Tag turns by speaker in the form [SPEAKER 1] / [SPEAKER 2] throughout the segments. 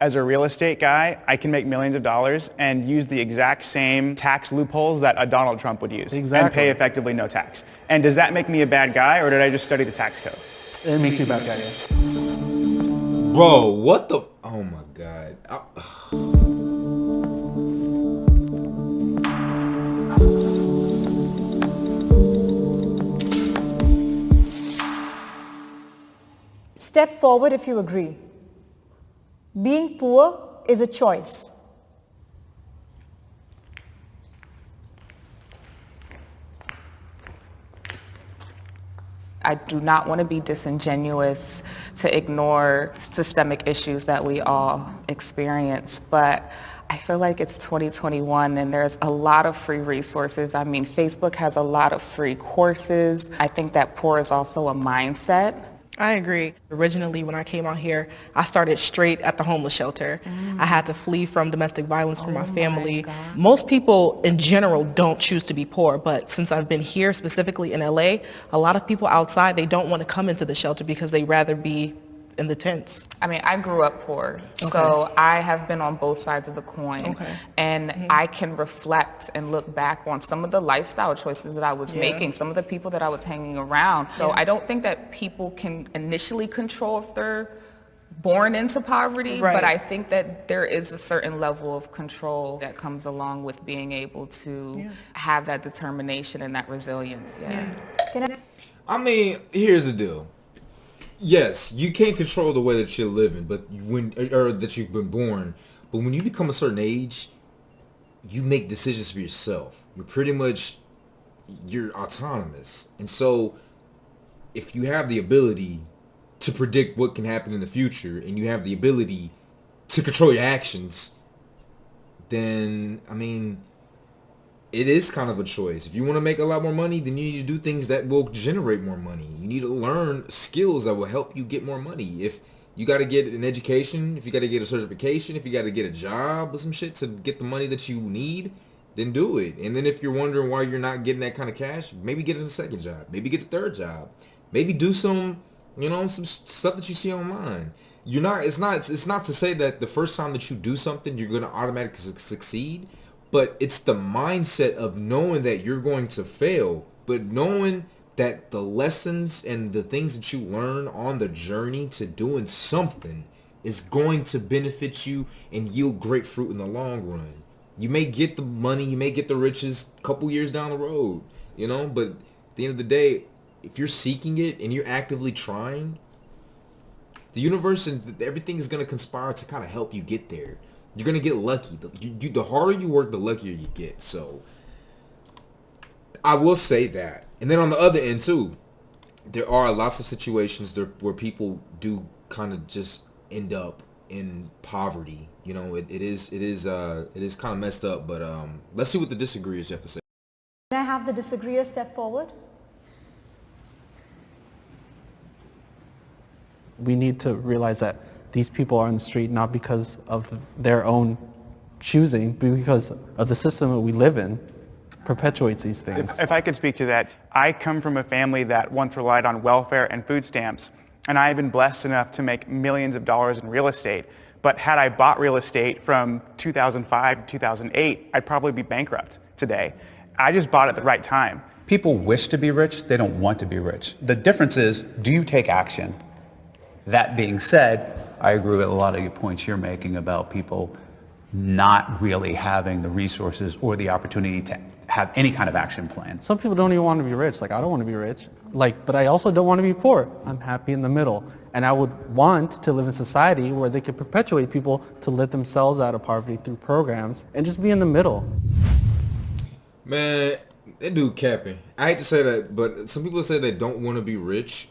[SPEAKER 1] As a real estate guy, I can make millions of dollars and use the exact same tax loopholes that a Donald Trump would use and pay effectively no tax. And does that make me a bad guy, or did I just study the tax code?
[SPEAKER 2] It makes you a bad guy, yeah.
[SPEAKER 3] Bro, what the? Oh my God.
[SPEAKER 4] Step forward if you agree. Being poor is a choice.
[SPEAKER 5] I do not want to be disingenuous to ignore systemic issues that we all experience, but I feel like it's 2021 and there's a lot of free resources. I mean, Facebook has a lot of free courses. I think that poor is also a mindset.
[SPEAKER 6] I agree. Originally, when I came out here, I started straight at the homeless shelter. I had to flee from domestic violence from my family. Most people in general don't choose to be poor, but since I've been here, specifically in LA, a lot of people outside, they don't want to come into the shelter because they'd rather be in the tents.
[SPEAKER 5] I mean, I grew up poor, so I have been on both sides of the coin, and I can reflect and look back on some of the lifestyle choices that I was making, some of the people that I was hanging around. So I don't think that people can initially control if they're born into poverty, but I think that there is a certain level of control that comes along with being able to have that determination and that resilience.
[SPEAKER 3] I mean, here's the deal. Yes, you can't control the way that you're living, but that you've been born. But when you become a certain age, you make decisions for yourself. You're autonomous. And so if you have the ability to predict what can happen in the future and you have the ability to control your actions, then, I mean, it is kind of a choice. If you want to make a lot more money, then you need to do things that will generate more money. You need to learn skills that will help you get more money. If you got to get an education, if you got to get a certification, if you got to get a job or some shit to get the money that you need, then do it. And then if you're wondering why you're not getting that kind of cash, maybe get a second job. Maybe get a third job. Maybe do some stuff that you see online. It's not to say that the first time that you do something, you're going to automatically succeed. But it's the mindset of knowing that you're going to fail, but knowing that the lessons and the things that you learn on the journey to doing something is going to benefit you and yield great fruit in the long run. You may get the money, you may get the riches a couple years down the road, but at the end of the day, if you're seeking it and you're actively trying, the universe and everything is going to conspire to kind of help you get there. You're going to get lucky. The harder you work, the luckier you get. So I will say that. And then on the other end too, there are lots of situations where people do kind of just end up in poverty. It is kind of messed up, but let's see what the disagreeers have to say.
[SPEAKER 4] Can I have the disagreeer step forward?
[SPEAKER 2] We need to realize that these people are on the street not because of their own choosing, but because of the system that we live in perpetuates these things.
[SPEAKER 1] If I could speak to that, I come from a family that once relied on welfare and food stamps, and I have been blessed enough to make millions of dollars in real estate. But had I bought real estate from 2005 to 2008, I'd probably be bankrupt today. I just bought it at the right time.
[SPEAKER 7] People wish to be rich, they don't want to be rich. The difference is, do you take action? That being said, I agree with a lot of your points you're making about people not really having the resources or the opportunity to have any kind of action plan.
[SPEAKER 2] Some people don't even want to be rich. Like, I don't want to be rich. But I also don't want to be poor. I'm happy in the middle. And I would want to live in a society where they could perpetuate people to lift themselves out of poverty through programs and just be in the middle.
[SPEAKER 3] Man, that dude capping. I hate to say that, but some people say they don't want to be rich.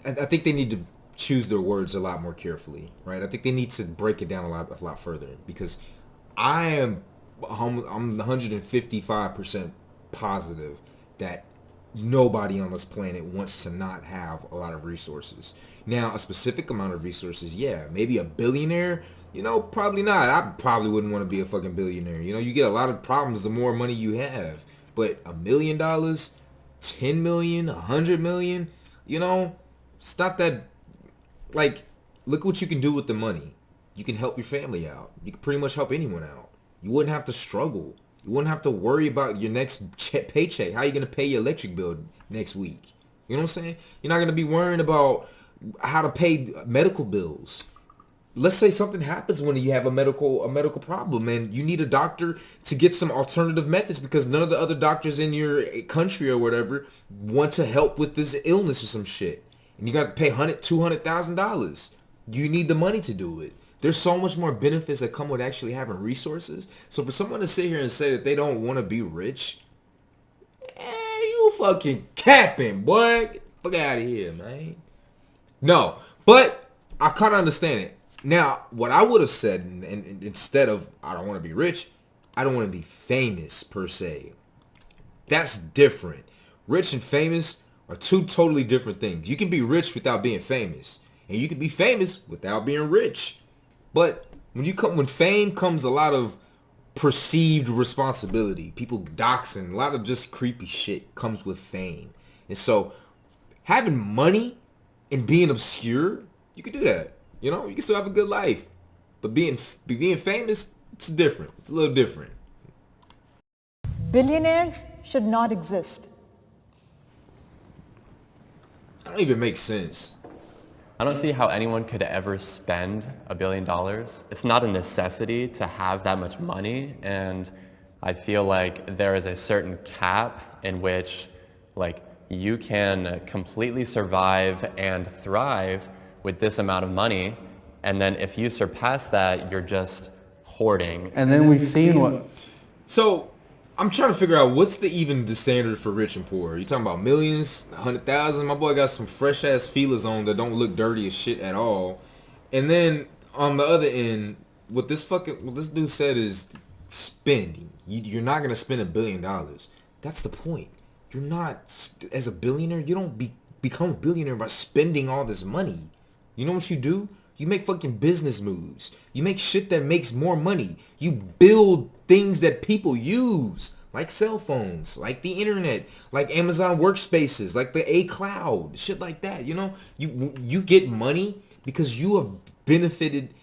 [SPEAKER 3] I think they need to choose their words a lot more carefully, right? I think they need to break it down a lot further, because I'm 155% positive that nobody on this planet wants to not have a lot of resources. Now, a specific amount of resources, yeah, maybe a billionaire, probably not. I probably wouldn't want to be a fucking billionaire. You get a lot of problems the more money you have. But $1 million, 10 million, 100 million, it's not that, look what you can do with the money. You can help your family out. You can pretty much help anyone out. You wouldn't have to struggle. You wouldn't have to worry about your next paycheck. How are you going to pay your electric bill next week? You know what I'm saying? You're not going to be worrying about how to pay medical bills. Let's say something happens when you have a medical problem and you need a doctor to get some alternative methods because none of the other doctors in your country or whatever want to help with this illness or some shit. And you got to pay $200,000. You need the money to do it. There's so much more benefits that come with actually having resources. So for someone to sit here and say that they don't want to be rich, you fucking capping, boy. Get the fuck out of here, man. No, but I kind of understand it. Now, what I would have said, and instead of I don't want to be rich, I don't want to be famous per se. That's different. Rich and famous are two totally different things. You can be rich without being famous, and you can be famous without being rich. But when fame comes a lot of perceived responsibility, people doxing, a lot of just creepy shit comes with fame. And so having money and being obscure, you can do that. You know, you can still have a good life. But being famous, it's different. It's a little different.
[SPEAKER 4] Billionaires should not exist.
[SPEAKER 3] That don't even make sense.
[SPEAKER 8] I don't see how anyone could ever spend $1 billion. It's not a necessity to have that much money, and I feel like there is a certain cap in which like you can completely survive and thrive with this amount of money, and then if you surpass that, you're just hoarding.
[SPEAKER 2] And then we've seen what...
[SPEAKER 3] So I'm trying to figure out what's the standard for rich and poor. Are you talking about millions, 100,000? My boy got some fresh ass feelers on that don't look dirty as shit at all. And then on the other end, what this dude said is spending. You're not gonna spend $1 billion. That's the point. You're not, as a billionaire, you don't become a billionaire by spending all this money. You know what you do? You make fucking business moves. You make shit that makes more money. You build things that people use, like cell phones, like the internet, like Amazon workspaces, like the cloud, shit like that. You know, you get money because you have benefited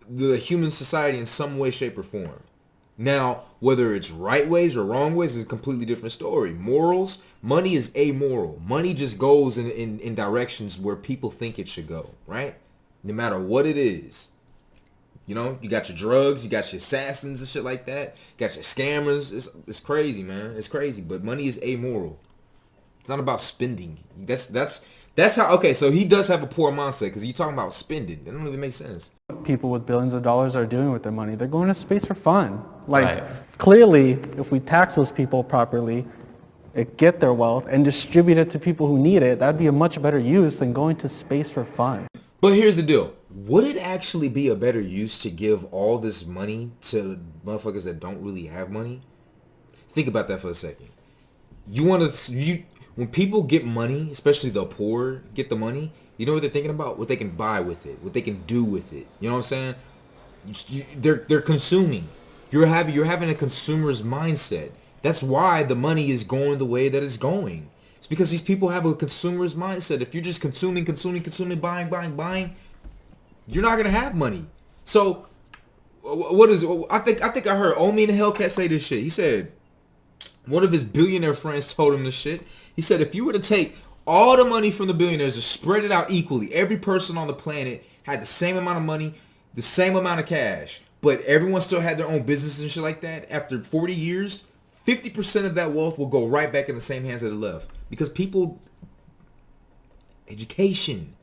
[SPEAKER 3] the human society in some way, shape, or form. Now, whether it's right ways or wrong ways is a completely different story. Morals, money is amoral. Money just goes in directions where people think it should go, right? No matter what it is. You know, you got your drugs, you got your assassins and shit like that. You got your scammers. It's crazy, man. It's crazy. But money is amoral. It's not about spending. That's how, okay, so he does have a poor mindset because you're talking about spending. That don't even make sense.
[SPEAKER 2] People with billions of dollars are doing with their money. They're going to space for fun. Like,
[SPEAKER 8] Right.
[SPEAKER 2] Clearly, if we tax those people properly, get their wealth and distribute it to people who need it, that'd be a much better use than going to space for fun.
[SPEAKER 3] But here's the deal. Would it actually be a better use to give all this money to motherfuckers that don't really have money? Think about that for a second. When people get money, especially the poor get the money, you know what they're thinking about? What they can buy with it, what they can do with it. You know what I'm saying? They're consuming. You're having a consumer's mindset. That's why the money is going the way that it's going. It's because these people have a consumer's mindset. If you're just consuming, buying, you're not gonna have money. So, what is it? I think I heard Omi and the Hellcat say this shit. He said one of his billionaire friends told him this shit. He said if you were to take all the money from the billionaires and spread it out equally, every person on the planet had the same amount of money, the same amount of cash, but everyone still had their own business and shit like that. After 40 years, 50% of that wealth will go right back in the same hands that it left. Because people, education.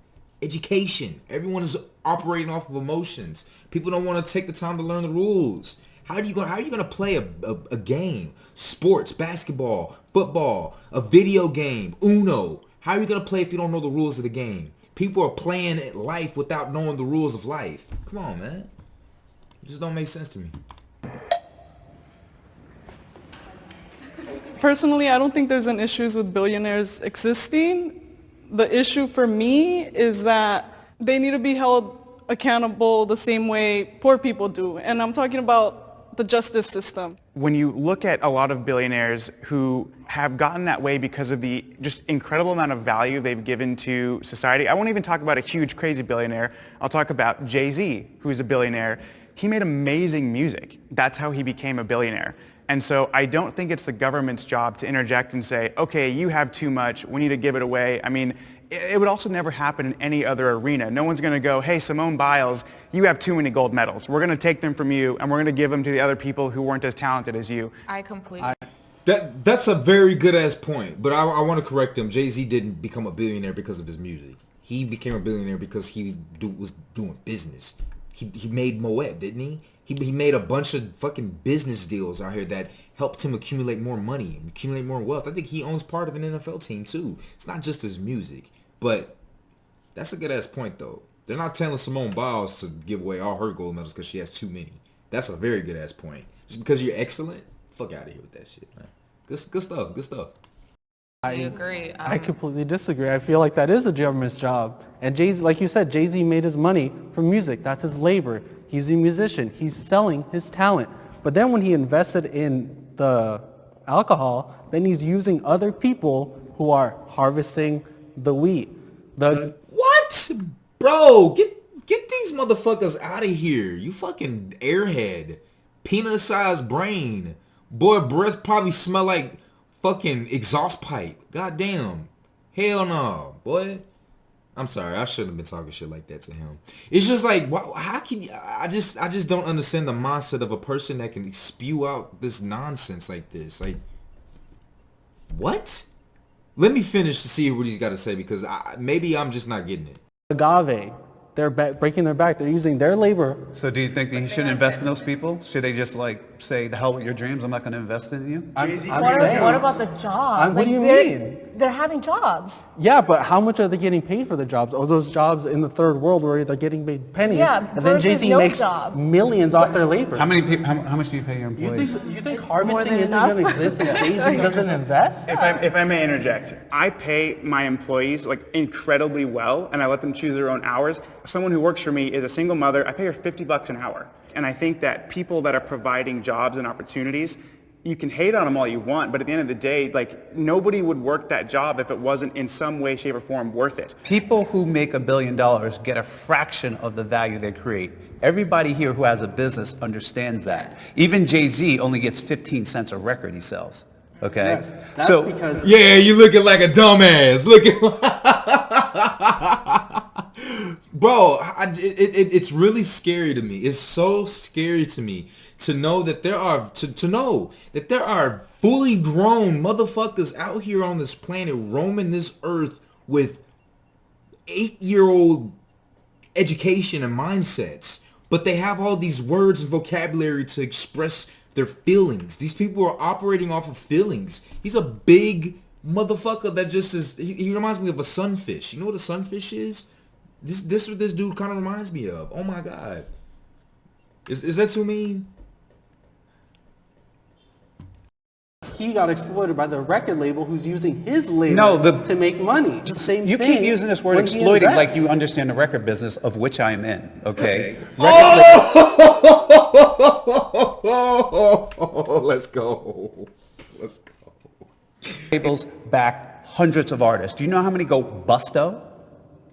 [SPEAKER 3] Everyone is operating off of emotions. People don't want to take the time to learn the rules. How are you going to play a game? Sports, basketball, football, a video game, Uno. How are you going to play if you don't know the rules of the game? People are playing life without knowing the rules of life. Come on, man. It just don't make sense to me.
[SPEAKER 9] Personally, I don't think there's an issue with billionaires existing. The issue for me is that they need to be held accountable the same way poor people do. And I'm talking about the justice system.
[SPEAKER 1] When you look at a lot of billionaires who have gotten that way because of the just incredible amount of value they've given to society, I won't even talk about a huge, crazy billionaire. I'll talk about Jay-Z, who's a billionaire. He made amazing music. That's how he became a billionaire. And so I don't think it's the government's job to interject and say, okay, you have too much, we need to give it away. I mean, it would also never happen in any other arena. No one's going to go, hey, Simone Biles, you have too many gold medals. We're going to take them from you, and we're going to give them to the other people who weren't as talented as you.
[SPEAKER 5] I completely...
[SPEAKER 3] That's a very good ass point, but I want to correct him. Jay-Z didn't become a billionaire because of his music. He became a billionaire because he was doing business. He made Moet, didn't he? He made a bunch of fucking business deals out here that helped him accumulate more money, accumulate more wealth. I think he owns part of an NFL team too. It's not just his music. But that's a good ass point though. They're not telling Simone Biles to give away all her gold medals because she has too many. That's a very good ass point. Just because you're excellent, fuck out of here with that shit, man. Good stuff. Good stuff.
[SPEAKER 5] I agree.
[SPEAKER 2] I completely disagree. I feel like that is the government's job. And Jay-Z, like you said, Jay-Z made his money from music. That's his labor. He's a musician. He's selling his talent. But then when he invested in the alcohol, then he's using other people who are harvesting the wheat.
[SPEAKER 3] What? Bro, get these motherfuckers out of here. You fucking airhead. Peanut-sized brain. Boy, breath probably smell like fucking exhaust pipe. Goddamn. Hell no, boy. I'm sorry, I shouldn't have been talking shit like that to him. It's just like, how can you? I just don't understand the mindset of a person that can spew out this nonsense like this. Like, what? Let me finish to see what he's got to say because maybe I'm just not getting it.
[SPEAKER 2] Agave. They're breaking their back. They're using their labor.
[SPEAKER 7] So do you think that you shouldn't invest in those people? Should they just like say, the hell with your dreams, I'm not going to invest in you?
[SPEAKER 4] What about the jobs?
[SPEAKER 2] What do you mean?
[SPEAKER 4] They're having jobs.
[SPEAKER 2] Yeah, but how much are they getting paid for the jobs? Or those jobs in the third world where they're getting paid pennies,
[SPEAKER 4] Yeah,
[SPEAKER 2] and then
[SPEAKER 4] versus
[SPEAKER 2] Jay-Z
[SPEAKER 4] no
[SPEAKER 2] makes
[SPEAKER 4] job.
[SPEAKER 2] millions off their labor.
[SPEAKER 7] How much do you pay your employees?
[SPEAKER 2] You think harvesting
[SPEAKER 4] than
[SPEAKER 2] isn't
[SPEAKER 4] enough?
[SPEAKER 2] going to exist if Jay-Z doesn't invest?
[SPEAKER 1] If I may interject, I pay my employees like incredibly well, and I let them choose their own hours. Someone who works for me is a single mother. I pay her $50 an hour. And I think that people that are providing jobs and opportunities, you can hate on them all you want, but at the end of the day, like, nobody would work that job if it wasn't in some way, shape, or form worth it.
[SPEAKER 7] People who make $1 billion get a fraction of the value they create. Everybody here who has a business understands that. Even Jay-Z only gets 15 cents a record he sells. Okay?
[SPEAKER 2] Yes, that's because...
[SPEAKER 3] Yeah, you looking like a dumbass. Bro, it's really scary to me. It's so scary to me to know that there are there are fully grown motherfuckers out here on this planet roaming this earth with 8-year-old education and mindsets, but they have all these words and vocabulary to express their feelings. These people are operating off of feelings. He's a big motherfucker that just is. He reminds me of a sunfish. You know what a sunfish is? This what this dude kind of reminds me of. Oh my god. Is that too mean?
[SPEAKER 2] He got exploited by the record label who's using his labor to make money. The same
[SPEAKER 7] You
[SPEAKER 2] thing
[SPEAKER 7] keep using this word
[SPEAKER 2] when he
[SPEAKER 7] exploiting like
[SPEAKER 2] invests.
[SPEAKER 7] you understand the record business, of which I am in, okay?
[SPEAKER 3] Oh, let's go.
[SPEAKER 7] Labels back hundreds of artists. Do you know how many go busto?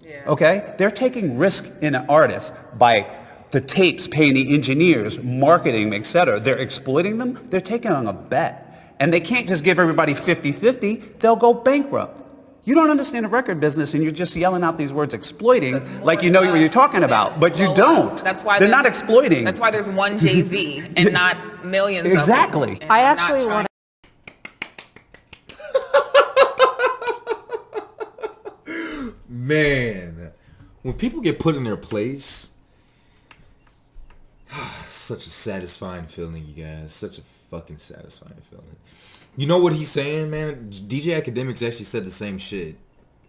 [SPEAKER 7] Yeah. Okay? They're taking risk in an artist by the tapes, paying the engineers, marketing, etc. They're exploiting them. They're taking on a bet. And they can't just give everybody 50-50. They'll go bankrupt. You don't understand the record business, and you're just yelling out these words exploiting like you know what you're talking about, but you don't.
[SPEAKER 5] That's why
[SPEAKER 7] they're not exploiting.
[SPEAKER 5] That's why there's one Jay-Z and not millions
[SPEAKER 7] Exactly.
[SPEAKER 5] of them.
[SPEAKER 4] I actually want
[SPEAKER 3] Man, when people get put in their place, such a satisfying feeling, you guys. Such a fucking satisfying feeling. You know what he's saying, man? DJ Academics actually said the same shit.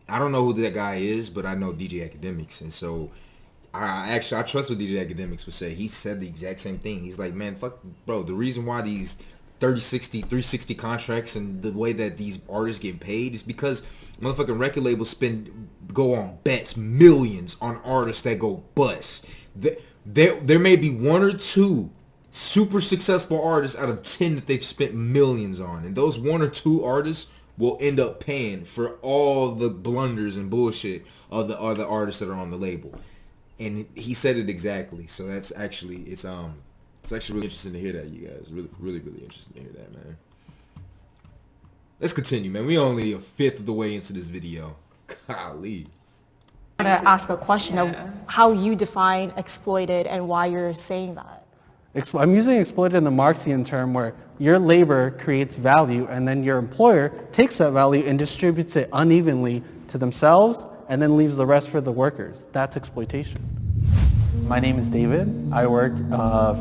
[SPEAKER 3] I don't know who that guy is, but I know DJ Academics, and so I trust what DJ Academics would say. He said the exact same thing. He's like, man, fuck, bro. The reason why these 360 contracts and the way that these artists get paid is because motherfucking record labels go on bets, millions on artists that go bust. There may be one or two super successful artists out of 10 that they've spent millions on. And those 1 or 2 artists will end up paying for all the blunders and bullshit of the other artists that are on the label. And he said it exactly. So that's actually, it's actually really interesting to hear that, you guys. Really, really, really interesting to hear that, man. Let's continue, man. We only a fifth of the way into this video. Golly.
[SPEAKER 10] I want to ask a question of how you define exploited and why you're saying that.
[SPEAKER 2] I'm using exploited in the Marxian term where your labor creates value and then your employer takes that value and distributes it unevenly to themselves and then leaves the rest for the workers. That's exploitation. My name is David. I work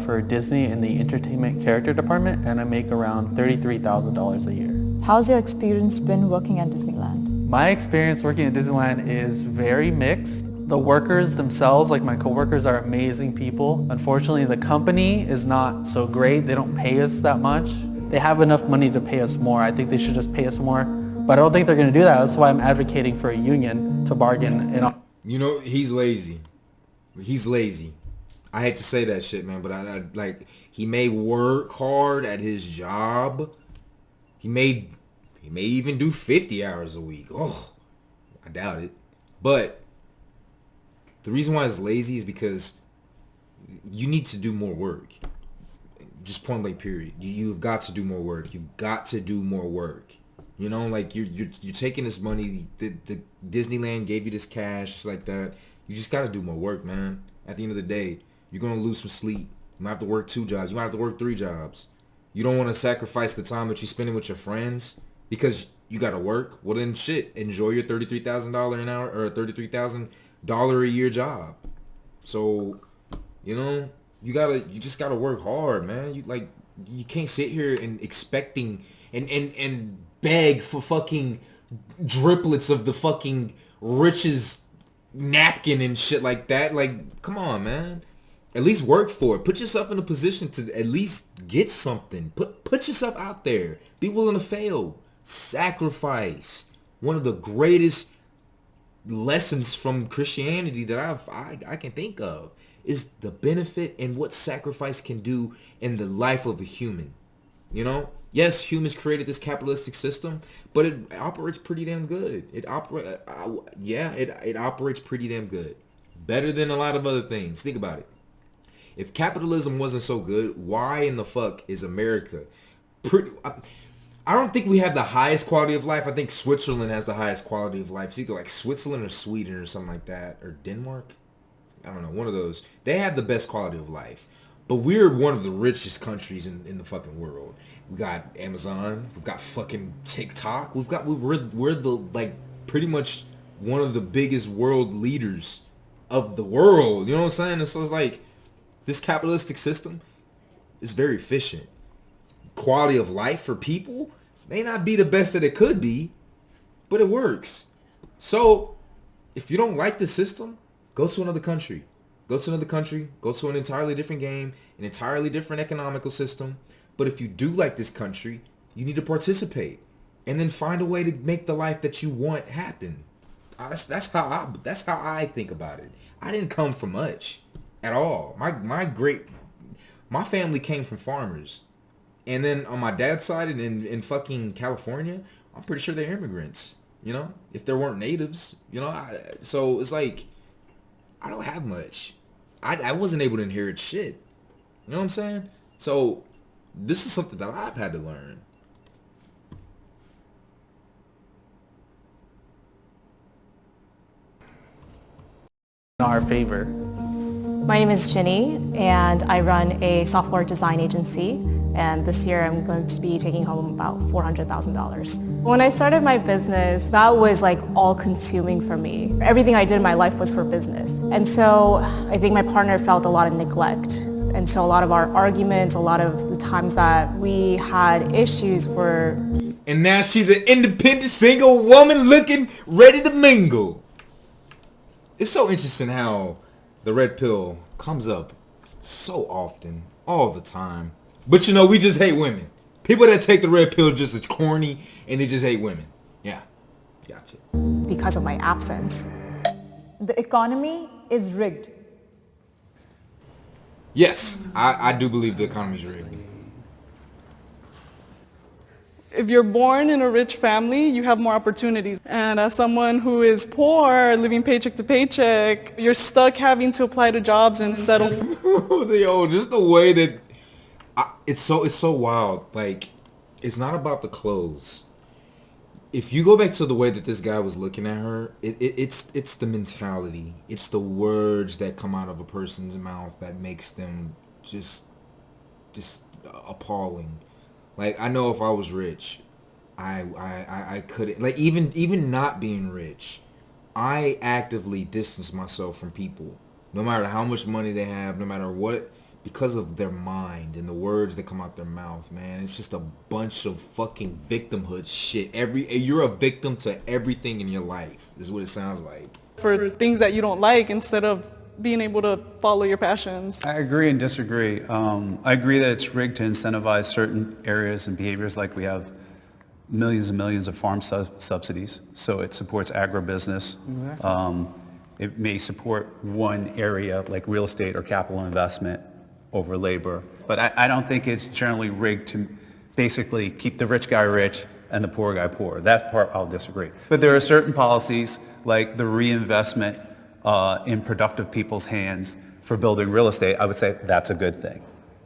[SPEAKER 2] for Disney in the entertainment character department and I make around $33,000 a year.
[SPEAKER 4] How's your experience been working at Disneyland?
[SPEAKER 2] My experience working at Disneyland is very mixed. The workers themselves, like my coworkers, are amazing people. Unfortunately, the company is not so great. They don't pay us that much. They have enough money to pay us more. I think they should just pay us more. But I don't think they're going to do that. That's why I'm advocating for a union to bargain.
[SPEAKER 3] You know, he's lazy. He's lazy. I hate to say that shit, man, but I like, he may work hard at his job. He may even do 50 hours a week. Oh, I doubt it. But the reason why it's lazy is because you need to do more work. Just point blank period. You've got to do more work. You've got to do more work. You know, like you're taking this money. The Disneyland gave you this cash, just like that. You just got to do more work, man. At the end of the day, you're gonna lose some sleep. You might have to work 2 jobs. You might have to work 3 jobs. You don't want to sacrifice the time that you're spending with your friends because you got to work. Well then, shit, enjoy your $33,000 an hour or $33,000 a year job. So, you know, you just gotta work hard, man. You can't sit here and expecting and beg for fucking driplets of the fucking richest napkin and shit like that. Like, come on, man. At least work for it. Put yourself in a position to at least get something. Put yourself out there. Be willing to fail. Sacrifice. One of the greatest lessons from Christianity that I can think of is the benefit and what sacrifice can do in the life of a human. You know, yes, humans created this capitalistic system, but it operates pretty damn good. It operates pretty damn good. Better than a lot of other things. Think about it. If capitalism wasn't so good, why in the fuck is America I don't think we have the highest quality of life. I think Switzerland has the highest quality of life. It's either like Switzerland or Sweden or something like that. Or Denmark. I don't know. One of those. They have the best quality of life. But we're one of the richest countries in the fucking world. We got Amazon. We've got fucking TikTok. We're the, like, pretty much one of the biggest world leaders of the world. You know what I'm saying? And so it's like, this capitalistic system is very efficient. Quality of life for people may not be the best that it could be, but it works. So if you don't like the system, go to another country. Go to another country. Go to an entirely different game, an entirely different economical system. But if you do like this country, you need to participate and then find a way to make the life that you want happen. That's how I think about it. I didn't come from much at all. My family came from farmers. And then on my dad's side in fucking California, I'm pretty sure they're immigrants, you know, if there weren't natives, you know. So it's like, I don't have much. I wasn't able to inherit shit. You know what I'm saying? So this is something that I've had to learn.
[SPEAKER 2] In our favor.
[SPEAKER 10] My name is Ginny, and I run a software design agency. And this year I'm going to be taking home about $400,000. When I started my business, that was like all consuming for me. Everything I did in my life was for business. And so I think my partner felt a lot of neglect. And so a lot of our arguments, a lot of the times that we had issues were...
[SPEAKER 3] And now she's an independent single woman looking ready to mingle. It's so interesting how the red pill comes up so often, all the time. But you know, we just hate women. People that take the red pill just as corny and they just hate women. Yeah, gotcha.
[SPEAKER 10] Because of my absence.
[SPEAKER 4] The economy is rigged.
[SPEAKER 3] Yes, I do believe the economy's rigged.
[SPEAKER 9] If you're born in a rich family, you have more opportunities. And as someone who is poor, living paycheck to paycheck, you're stuck having to apply to jobs and settle for...
[SPEAKER 3] Yo, just the way that it's so wild. Like, it's not about the clothes. If you go back to the way that this guy was looking at her, it's the mentality. It's the words that come out of a person's mouth that makes them just appalling. Like, I know if I was rich, I couldn't, like, even not being rich, I actively distance myself from people, no matter how much money they have, no matter what, because of their mind and the words that come out their mouth, man. It's just a bunch of fucking victimhood shit. You're a victim to everything in your life, is what it sounds like.
[SPEAKER 9] For things that you don't like instead of being able to follow your passions.
[SPEAKER 7] I agree and disagree. I agree that it's rigged to incentivize certain areas and behaviors, like we have millions and millions of farm subsidies, so it supports agribusiness. It may support one area like real estate or capital investment over labor, but I don't think it's generally rigged to basically keep the rich guy rich and the poor guy poor. That part I'll disagree. But there are certain policies like the reinvestment in productive people's hands for building real estate. I would say that's a good thing.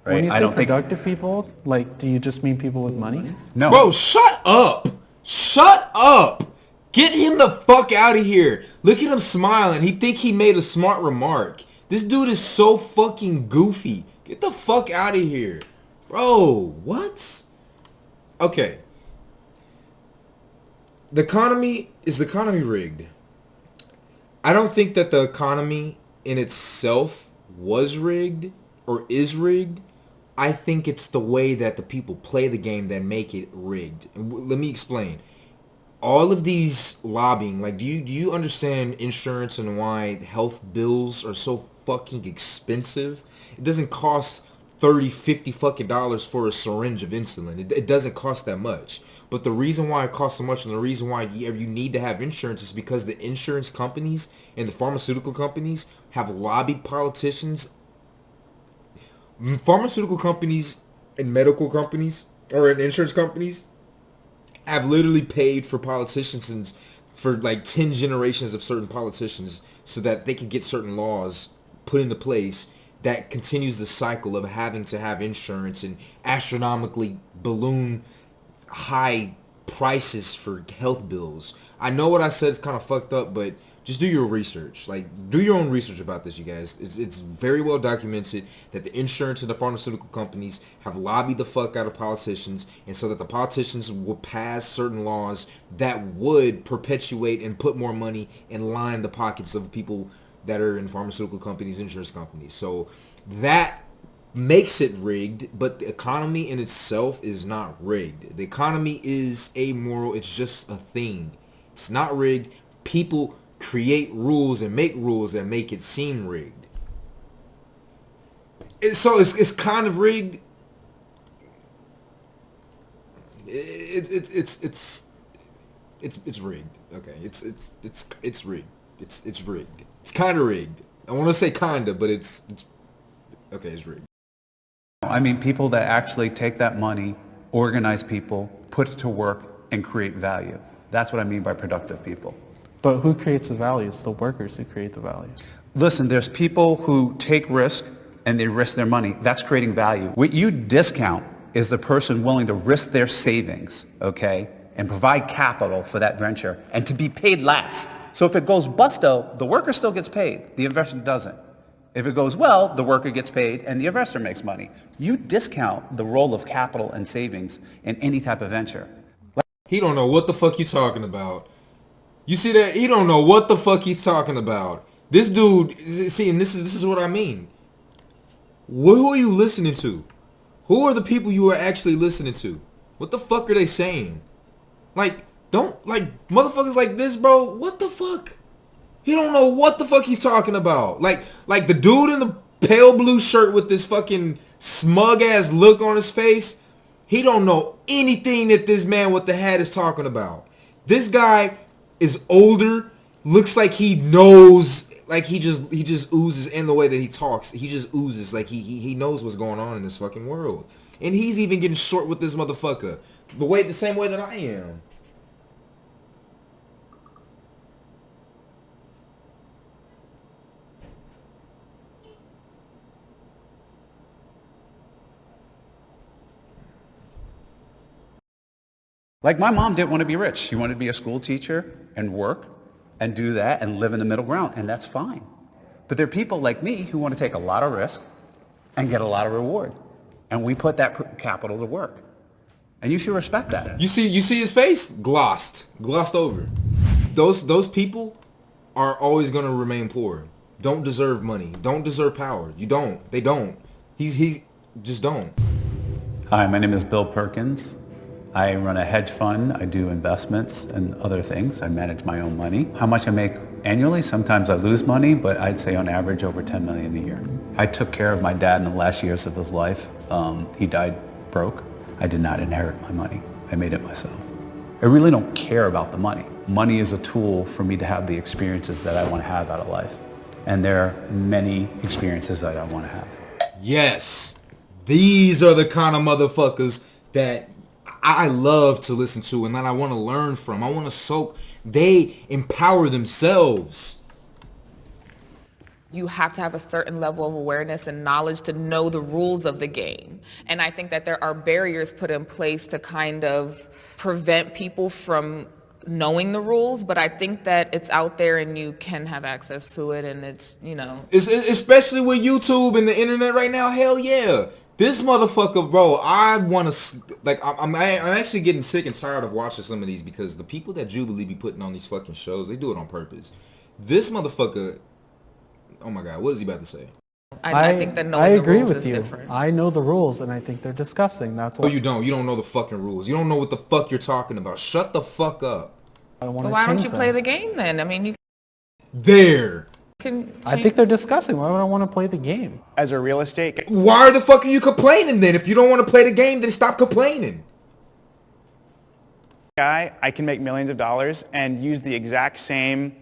[SPEAKER 7] Right?
[SPEAKER 2] When you
[SPEAKER 7] I
[SPEAKER 2] say
[SPEAKER 7] don't
[SPEAKER 2] productive people, like, do you just mean people with money?
[SPEAKER 7] No.
[SPEAKER 3] Bro, shut up. Shut up. Get him the fuck out of here. Look at him smiling. He think he made a smart remark. This dude is so fucking goofy. Get the fuck out of here. Bro, what? Okay. Is the economy rigged? I don't think that the economy in itself was rigged or is rigged. I think it's the way that the people play the game that make it rigged. And let me explain. All of these lobbying, like, do you understand insurance and why health bills are so fucking expensive? It doesn't cost $30, $50 dollars for a syringe of insulin. It doesn't cost that much. But the reason why it costs so much and the reason why you need to have insurance is because the insurance companies and the pharmaceutical companies have lobbied politicians. Pharmaceutical companies and medical companies or insurance companies have literally paid for politicians and for like 10 generations of certain politicians so that they can get certain laws put into place that continues the cycle of having to have insurance and astronomically balloon high prices for health bills. I know what I said is kind of fucked up, but just do your research. Like, do your own research about this, you guys. It's very well documented that the insurance and the pharmaceutical companies have lobbied the fuck out of politicians, and so that the politicians will pass certain laws that would perpetuate and put more money and line the pockets of people that are in pharmaceutical companies, insurance companies. So that makes it rigged, but the economy in itself is not rigged. The economy is amoral. It's just a thing. It's not rigged. People create rules and make rules that make it seem rigged. So it's kind of rigged. It's rigged. Okay, it's rigged. It's rigged. It's kind of rigged. I want to say kinda, but it's okay. It's rigged.
[SPEAKER 7] I mean, people that actually take that money, organize people, put it to work, and create value. That's what I mean by productive people.
[SPEAKER 2] But who creates the value? It's the workers who create the value.
[SPEAKER 7] Listen, there's people who take risk and they risk their money. That's creating value. What you discount is the person willing to risk their savings, okay, and provide capital for that venture and to be paid last. So if it goes busto, the worker still gets paid. The investor doesn't. If it goes well, the worker gets paid and the investor makes money. You discount the role of capital and savings in any type of venture.
[SPEAKER 3] He don't know what the fuck you talking about. You see that? He don't know what the fuck he's talking about. This dude, see, and this is what I mean. Who are you listening to? Who are the people you are actually listening to? What the fuck are they saying? Like, motherfuckers like this, bro, what the fuck? He don't know what the fuck he's talking about. Like the dude in the pale blue shirt with this fucking smug ass look on his face, he don't know anything that this man with the hat is talking about. This guy is older, looks like he knows Like he just oozes in the way that he talks. He just oozes like he knows what's going on in this fucking world. And he's even getting short with this motherfucker. The same way that I am.
[SPEAKER 7] Like my mom didn't want to be rich. She wanted to be a school teacher and work and do that and live in the middle ground, and that's fine. But there are people like me who want to take a lot of risk and get a lot of reward. And we put that capital to work. And you should respect that.
[SPEAKER 3] You see his face? Glossed over. Those people are always going to remain poor. Don't deserve money. Don't deserve power. You don't. They don't. He's just don't.
[SPEAKER 7] Hi, my name is Bill Perkins. I run a hedge fund. I do investments and other things. I manage my own money. How much I make annually? Sometimes I lose money, but I'd say on average over 10 million a year. I took care of my dad in the last years of his life. He died broke. I did not inherit my money. I made it myself. I really don't care about the money. Money is a tool for me to have the experiences that I want to have out of life. And there are many experiences that I want to have.
[SPEAKER 3] Yes. These are the kind of motherfuckers that I love to listen to and that I want to learn from. I want to soak. They empower themselves.
[SPEAKER 5] You have to have a certain level of awareness and knowledge to know the rules of the game. And I think that there are barriers put in place to kind of prevent people from knowing the rules, but I think that it's out there and you can have access to it, and it's, you know.
[SPEAKER 3] Especially with YouTube and the internet right now, hell yeah. This motherfucker, bro, I want to, like, I'm actually getting sick and tired of watching some of these because the people that Jubilee be putting on these fucking shows, they do it on purpose. This motherfucker, oh my God, what is he about to say?
[SPEAKER 5] I think that knowing
[SPEAKER 2] I agree
[SPEAKER 5] the rules
[SPEAKER 2] with
[SPEAKER 5] is
[SPEAKER 2] you.
[SPEAKER 5] different.
[SPEAKER 2] I know the rules, and I think they're disgusting. That's why.
[SPEAKER 3] Oh, you don't. You don't know the fucking rules. You don't know what the fuck you're talking about. Shut the fuck up.
[SPEAKER 2] I want
[SPEAKER 5] Well,
[SPEAKER 2] to
[SPEAKER 5] why don't
[SPEAKER 2] change
[SPEAKER 5] you
[SPEAKER 2] them.
[SPEAKER 5] play the game then? I mean, you
[SPEAKER 3] There.
[SPEAKER 5] can.
[SPEAKER 2] I think they're disgusting. Why would I want to play the game?
[SPEAKER 1] As a real estate
[SPEAKER 3] Why the fuck are you complaining then? If you don't want to play the game, then stop complaining.
[SPEAKER 1] guy, I can make millions of dollars and use the exact same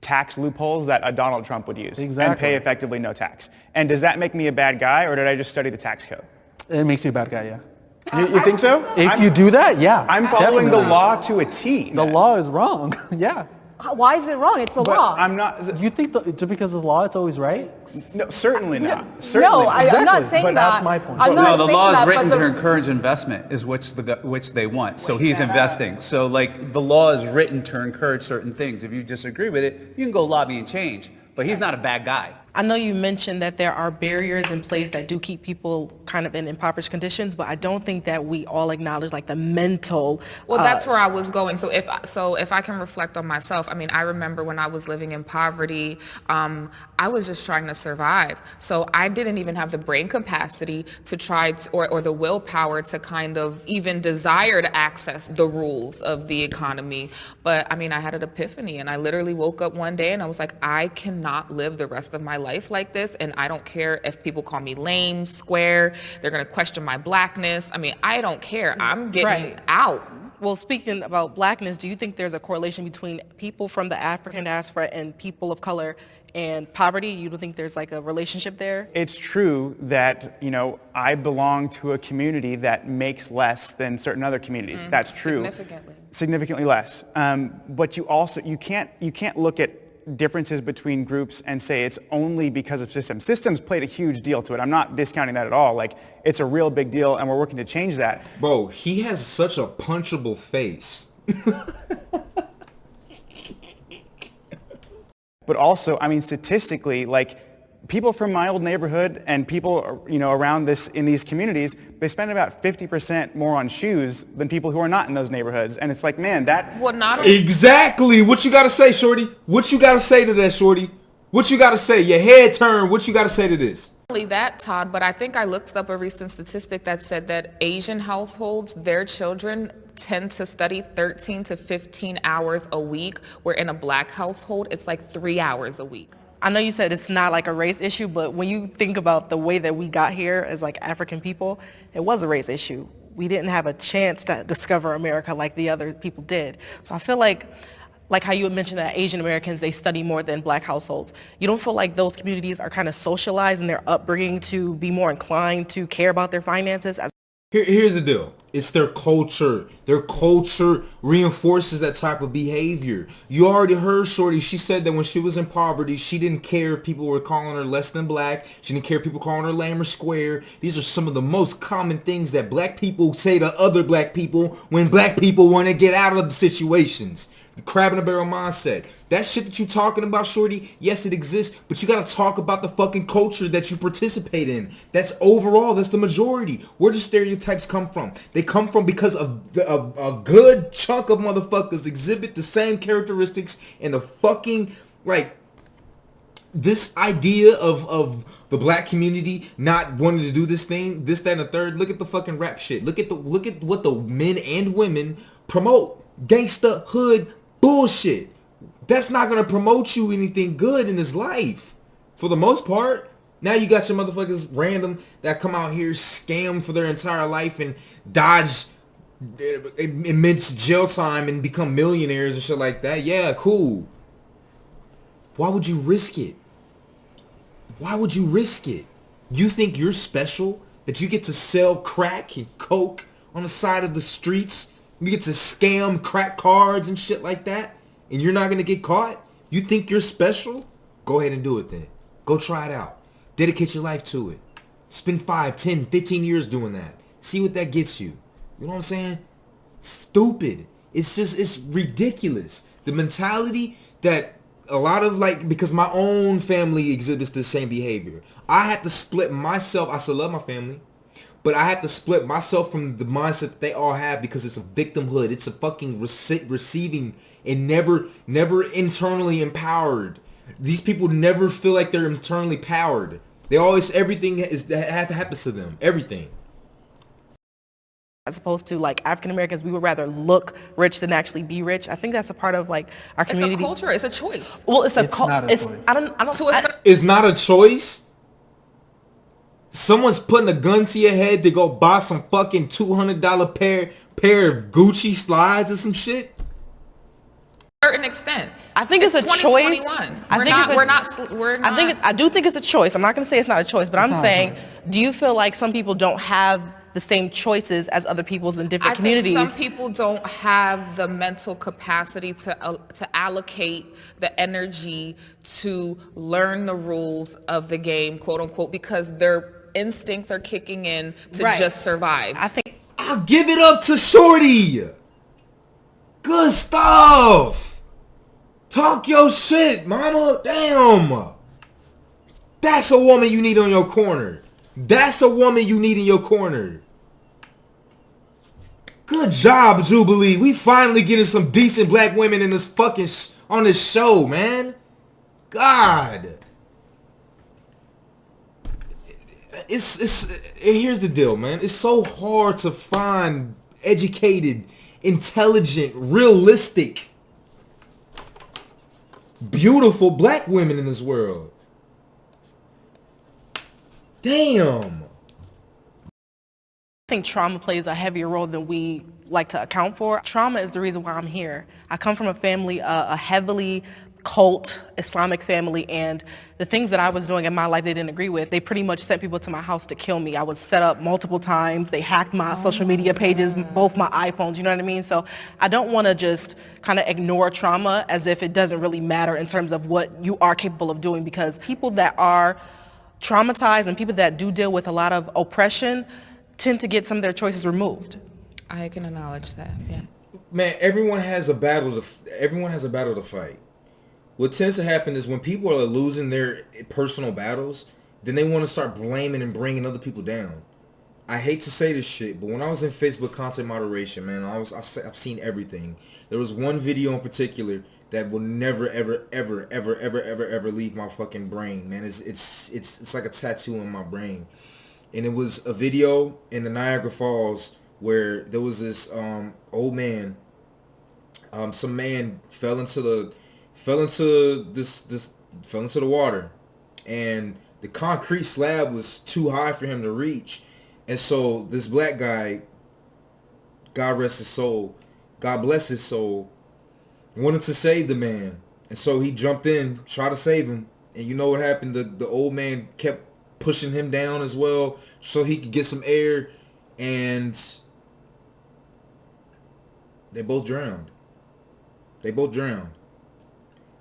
[SPEAKER 1] tax loopholes that a Donald Trump would use and
[SPEAKER 2] Exactly.
[SPEAKER 1] pay effectively no tax. And does that make me a bad guy, or did I just study the tax code?
[SPEAKER 2] It makes you a bad guy, yeah.
[SPEAKER 1] You think so?
[SPEAKER 2] If you do that, yeah.
[SPEAKER 1] I'm following the
[SPEAKER 2] definitely.
[SPEAKER 1] law to a T.
[SPEAKER 2] The law is wrong. Yeah.
[SPEAKER 4] Why is it wrong? It's the
[SPEAKER 1] But
[SPEAKER 4] law.
[SPEAKER 1] I'm not.
[SPEAKER 2] You think just because it's law, it's always right?
[SPEAKER 1] No, certainly not.
[SPEAKER 4] No,
[SPEAKER 1] Certainly not.
[SPEAKER 4] I'm not
[SPEAKER 2] Exactly,
[SPEAKER 4] saying
[SPEAKER 2] but
[SPEAKER 4] that.
[SPEAKER 2] that's my point.
[SPEAKER 4] I'm
[SPEAKER 7] No,
[SPEAKER 4] not
[SPEAKER 7] the
[SPEAKER 4] saying
[SPEAKER 7] law is
[SPEAKER 4] that,
[SPEAKER 7] written
[SPEAKER 4] but
[SPEAKER 7] to encourage investment, is which they want. So he's investing. So like the law is written to encourage certain things. If you disagree with it, you can go lobby and change. But he's not a bad guy.
[SPEAKER 6] I know you mentioned that there are barriers in place that do keep people kind of in impoverished conditions, but I don't think that we all acknowledge like the mental.
[SPEAKER 5] Well, that's where I was going. So if I can reflect on myself, I mean, I remember when I was living in poverty, I was just trying to survive. So I didn't even have the brain capacity to try or the willpower to kind of even desire to access the rules of the economy. But I mean, I had an epiphany, and I literally woke up one day and I was like, I cannot live the rest of my life like this, and I don't care if people call me lame, square, they're going to question my blackness. I mean, I don't care. I'm getting out.
[SPEAKER 6] Well, speaking about blackness, do you think there's a correlation between people from the African diaspora and people of color and poverty? You don't think there's like a relationship there?
[SPEAKER 1] It's true that, I belong to a community that makes less than certain other communities. That's true. Significantly less. But you can't look at differences between groups and say it's only because of systems. Systems played a huge deal to it. I'm not discounting that at all. Like, it's a real big deal, and we're working to change that.
[SPEAKER 3] Bro, he has such a punchable face.
[SPEAKER 1] But also, I mean, statistically, like, people from my old neighborhood and people, around in these communities, they spend about 50% more on shoes than people who are not in those neighborhoods. And it's like, man, that...
[SPEAKER 5] Well, not
[SPEAKER 3] Exactly. What you got to say, shorty? What you got to say to that, shorty? What you got to say? Your head turned. What you got to say to this?
[SPEAKER 5] only that, Todd, but I think I looked up a recent statistic that said that Asian households, their children tend to study 13 to 15 hours a week, where in a black household, it's like 3 hours a week.
[SPEAKER 6] I know you said it's not like a race issue, but when you think about the way that we got here as like African people, it was a race issue. We didn't have a chance to discover America like the other people did. So I feel like like how you had mentioned that Asian Americans, they study more than black households. You don't feel like those communities are kind of socialized in their upbringing to be more inclined to care about their finances?
[SPEAKER 3] Here's the deal. It's their culture. Their culture reinforces that type of behavior. You already heard Shorty. She said that when she was in poverty, she didn't care if people were calling her less than black. She didn't care if people calling her lame or square. These are some of the most common things that black people say to other black people when black people want to get out of the situations. The crab in a barrel mindset. That shit that you talking about, Shorty, yes, it exists, but you gotta talk about the fucking culture that you participate in. That's overall, that's the majority. Where do stereotypes come from? They come from because of a good chunk of motherfuckers exhibit the same characteristics and the fucking, like, this idea of the black community not wanting to do this thing, this, that, and the third. Look at the fucking rap shit. Look at what the men and women promote. Gangsta, hood, bullshit. That's not going to promote you anything good in this life. For the most part. Now you got some motherfuckers random that come out here, scam for their entire life and dodge immense jail time and become millionaires and shit like that. Yeah, cool. Why would you risk it? Why would you risk it? You think you're special? That you get to sell crack and coke on the side of the streets? You get to scam crack cards and shit like that? And you're not going to get caught? You think you're special? Go ahead and do it then. Go try it out. Dedicate your life to it. Spend 5, 10, 15 years doing that. See what that gets you. You know what I'm saying? Stupid. It's ridiculous. The mentality that a lot of, like, because my own family exhibits the same behavior. I have to split myself. I still love my family. But I have to split myself from the mindset that they all have because it's a victimhood. It's a fucking receiving and never internally empowered. These people never feel like they're internally powered. They always, everything happens to them. Everything.
[SPEAKER 6] As opposed to, like, African Americans, we would rather look rich than actually be rich. I think that's a part of, like, our community.
[SPEAKER 5] It's a culture. It's a choice.
[SPEAKER 6] Well, it's not a choice.
[SPEAKER 3] It's not a choice. Someone's putting a gun to your head to go buy some fucking $200 pair of Gucci slides or some shit.
[SPEAKER 5] To a certain extent.
[SPEAKER 6] I think it's a choice.
[SPEAKER 5] I
[SPEAKER 6] do think it's a choice. I'm not going to say it's not a choice, but I'm saying, do you feel like some people don't have the same choices as other people's in different communities?
[SPEAKER 5] I think some people don't have the mental capacity to allocate the energy to learn the rules of the game, quote unquote, because their instincts are kicking in to just survive.
[SPEAKER 3] I'll give it up to Shorty. Good stuff. Talk your shit, mama. Damn. That's a woman you need on your corner. That's a woman you need in your corner. Good job, Jubilee. We finally getting some decent black women in this fucking on this show, man. God. Here's the deal, man. It's so hard to find educated, intelligent, realistic, beautiful black women in this world. Damn.
[SPEAKER 6] I think trauma plays a heavier role than we like to account for. Trauma is the reason why I'm here. I come from a family, a heavily cult Islamic family, and the things that I was doing in my life they didn't agree with. They pretty much sent people to my house to kill me. I was set up multiple times. They hacked my social media pages, both my iPhones, you know what I mean? So I don't want to just kind of ignore trauma as if it doesn't really matter in terms of what you are capable of doing, because people that are traumatized and people that do deal with a lot of oppression tend to get some of their choices removed.
[SPEAKER 5] I can acknowledge that, yeah.
[SPEAKER 3] Man, everyone has a battle to fight. What tends to happen is when people are losing their personal battles, then they want to start blaming and bringing other people down. I hate to say this shit, but when I was in Facebook content moderation, man, I've seen everything. There was one video in particular that will never, ever, ever, ever, ever, ever, ever leave my fucking brain, man. It's like a tattoo on my brain. And it was a video in the Niagara Falls where there was this old man. Some man fell into the water, and the concrete slab was too high for him to reach. And so this black guy, God rest his soul, God bless his soul, wanted to save the man. And so he jumped in, tried to save him. And you know what happened? The old man kept pushing him down as well so he could get some air. And they both drowned. They both drowned.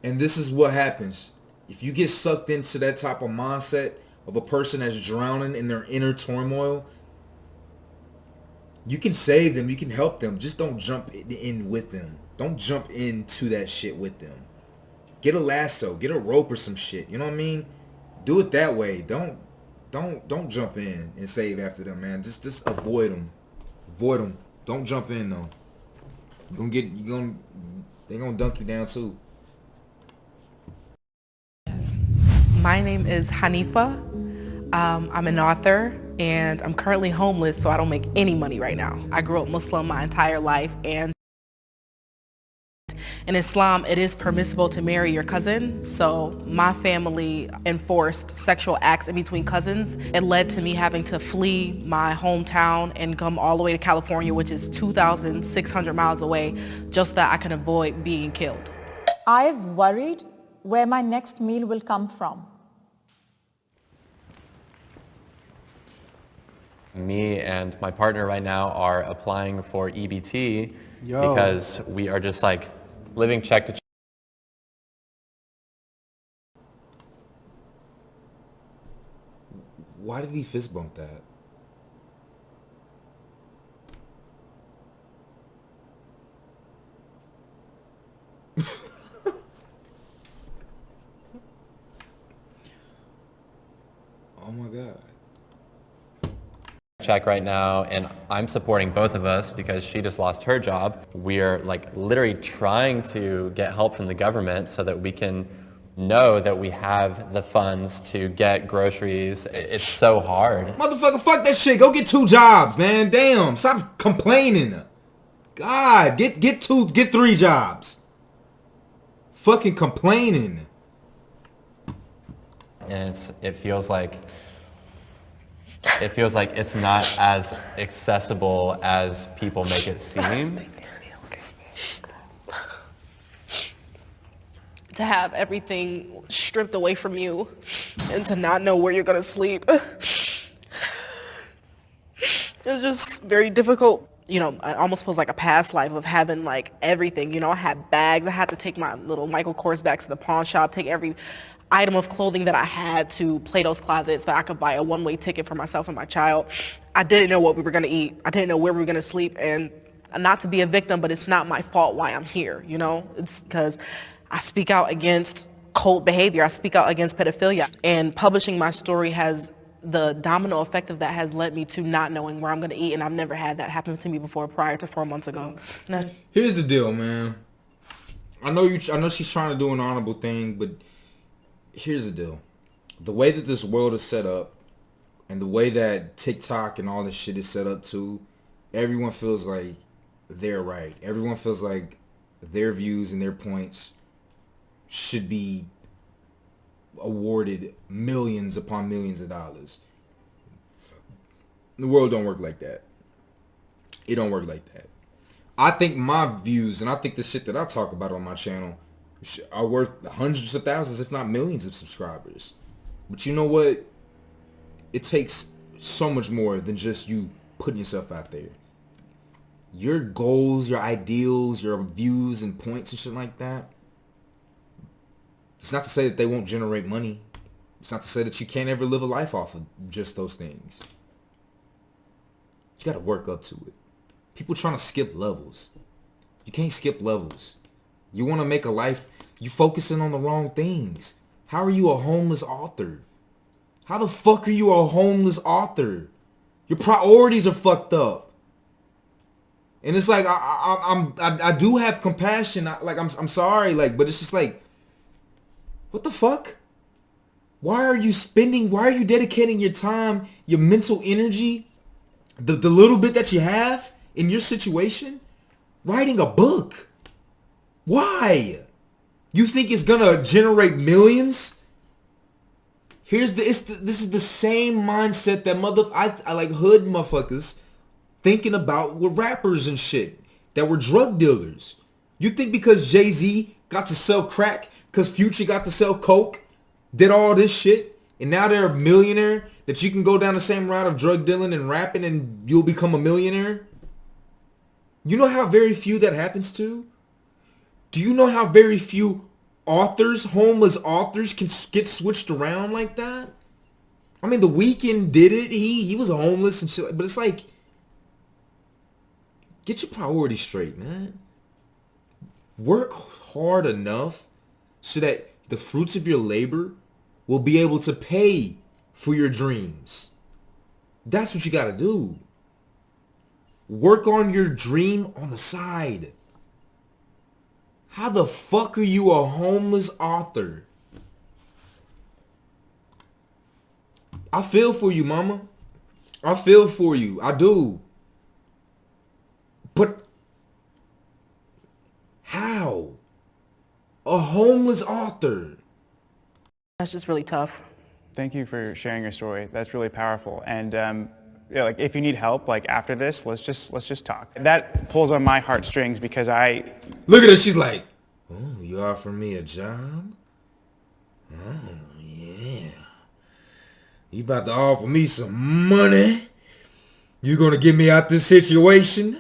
[SPEAKER 3] And this is what happens. If you get sucked into that type of mindset of a person that's drowning in their inner turmoil, you can save them. You can help them. Just don't jump in with them. Don't jump into that shit with them. Get a lasso. Get a rope or some shit. You know what I mean? Do it that way. Don't jump in and save after them, man. Just avoid them. Avoid them. Don't jump in though. They're gonna dunk you down too.
[SPEAKER 6] Yes. My name is Hanifa. I'm an author and I'm currently homeless, so I don't make any money right now. I grew up Muslim my entire life, and in Islam, it is permissible to marry your cousin. So my family enforced sexual acts in between cousins. It led to me having to flee my hometown and come all the way to California, which is 2,600 miles away, just so that I can avoid being killed.
[SPEAKER 4] I've worried where my next meal will come from.
[SPEAKER 8] Me and my partner right now are applying for EBT because we are just like living check to check.
[SPEAKER 3] Why did he fist bump that? Oh my God.
[SPEAKER 8] Check right now, and I'm supporting both of us because she just lost her job. We are like literally trying to get help from the government so that we can know that we have the funds to get groceries. It's so hard.
[SPEAKER 3] Motherfucker, fuck that shit. Go get 2 jobs, man. Damn. Stop complaining. God, get 3 jobs. Fucking complaining.
[SPEAKER 8] And it feels like it's not as accessible as people make it seem.
[SPEAKER 6] To have everything stripped away from you and to not know where you're gonna sleep. It's just very difficult. You know, it almost feels like a past life of having like everything. You know, I had bags. I had to take my little Michael Kors back to the pawn shop, take every item of clothing that I had to Plato's Closet so that I could buy a one-way ticket for myself and my child. I didn't know what we were gonna eat. I didn't know where we were gonna sleep, and not to be a victim, but it's not my fault why I'm here, you know? It's because I speak out against cult behavior. I speak out against pedophilia, and publishing my story has the domino effect of that has led me to not knowing where I'm gonna eat, and I've never had that happen to me before prior to 4 months ago. No.
[SPEAKER 3] Here's the deal, man. I know she's trying to do an honorable thing, but here's the deal. The way that this world is set up and the way that TikTok and all this shit is set up too, everyone feels like they're right. Everyone feels like their views and their points should be awarded millions upon millions of dollars. The world don't work like that. It don't work like that. I think my views and I think the shit that I talk about on my channel are worth hundreds of thousands, if not millions of subscribers. But you know what? It takes so much more than just you putting yourself out there. Your goals, your ideals, your views and points and shit like that. It's not to say that they won't generate money. It's not to say that you can't ever live a life off of just those things. You got to work up to it. People trying to skip levels. You can't skip levels. You want to make a life, you focusing on the wrong things. How are you a homeless author? How the fuck are you a homeless author? Your priorities are fucked up. And it's like I do have compassion. I'm sorry, like, but it's just like, what the fuck? Why are you dedicating your time, your mental energy, the little bit that you have in your situation, writing a book? Why? You think it's gonna generate millions? This is the same mindset that I like hood motherfuckers thinking about with rappers and shit that were drug dealers. You think because Jay-Z got to sell crack, because Future got to sell coke, did all this shit, and now they're a millionaire, that you can go down the same route of drug dealing and rapping and you'll become a millionaire? You know how very few that happens to? Do you know how very few authors, homeless authors, can get switched around like that? I mean, The Weeknd did it. He was homeless and shit. But it's like, get your priorities straight, man. Work hard enough so that the fruits of your labor will be able to pay for your dreams. That's what you got to do. Work on your dream on the side. How the fuck are you a homeless author? I feel for you, mama. I feel for you. I do. But how? A homeless author.
[SPEAKER 6] That's just really tough.
[SPEAKER 1] Thank you for sharing your story. That's really powerful. And yeah, like if you need help, like after this, let's just talk. That pulls on my heartstrings because I
[SPEAKER 3] look at her. She's like, "Oh, you offering me a job? Oh yeah. You about to offer me some money? You gonna get me out this situation?"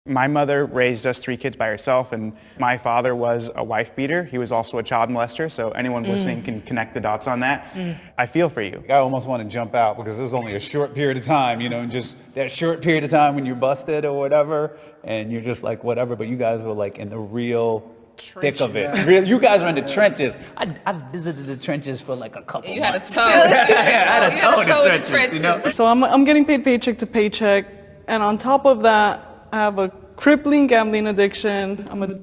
[SPEAKER 1] My mother raised us 3 kids by herself, and my father was a wife beater. He was also a child molester, so anyone listening can connect the dots on that. I feel for you.
[SPEAKER 7] I almost want to jump out because it was only a short period of time, and just that short period of time when you're busted or whatever, and you're just like, whatever, but you guys were like in the real thick of it. You guys were in the trenches. I visited the trenches for like a couple
[SPEAKER 5] You
[SPEAKER 7] months.
[SPEAKER 5] had a toe.
[SPEAKER 7] I had a toe in the trenches,
[SPEAKER 9] So I'm getting paid paycheck to paycheck, and on top of that, I have a crippling gambling addiction. I'm a